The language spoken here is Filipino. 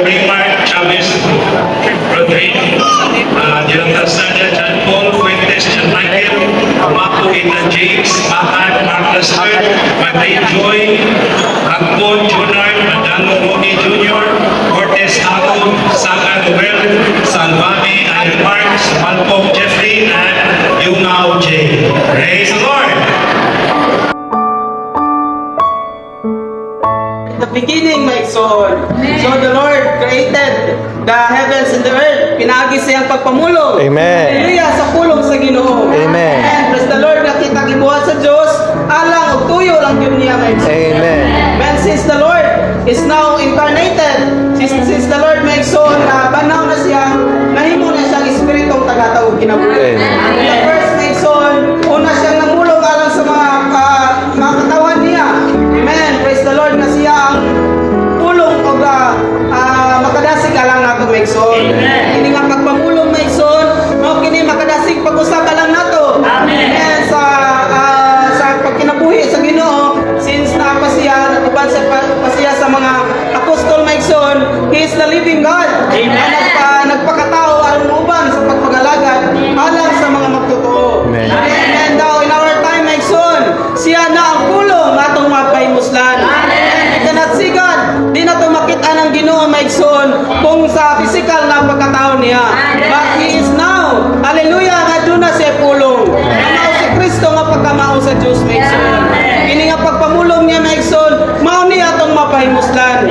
Raymar Chavez Rodrigo, Jonathan Sadia, John Paul Fuentes, John Michael, Marco Ethan James, Mahan, Mark Lester, Matay Joy, Akbon Junard, Madalo Romy Jr., Cortez Hago, Saga Noel, Salvami, Iron Mark, Malcolm Jeffrey, and Yungao J. Praise the Lord! The beginning, my soul. So the Lord created the heavens and the earth. Pinagi siyang pagpamulong. Amen. Hallelujah, sa pulong sa Ginoo. Amen. And praise the Lord, nakita gibuhat sa Diyos, alang o tuyo lang yun niya, my soul. Amen. And since the Lord is now incarnated, since the Lord my soul, banaw na siya, nahimo na siyang espiritong tagatawag kinabuhi. Amen. The first my soul, una siyang namulong alang sa mga katawan niya. Amen. Praise the Lord na siya ang pulong o makadasig alang nato may soul. Kini nga pagpamulong may soul, no kini makadasig pag-usab alang nato. Amen. Sa pagkinabuhi sa Ginoo, since na pasiya uban pasiya sa mga apostol may soul, He is the living God. Nagpakatao aron uban sa pagpagalagad alang sa mga magtotoo. Amen. And now in our time may soul, siya na ang pulong atong mapahimuslan. And cannot see God, di na to makita ng Ginoo may soul kung sa physical na pagkatao niya. But He is now, hallelujah, nga doon na siya pulong. Kamao si Kristo nga pagkamao sa Diyos may soul. Kini nga pagpamulong niya may soul, mao niya atong mapahimuslan.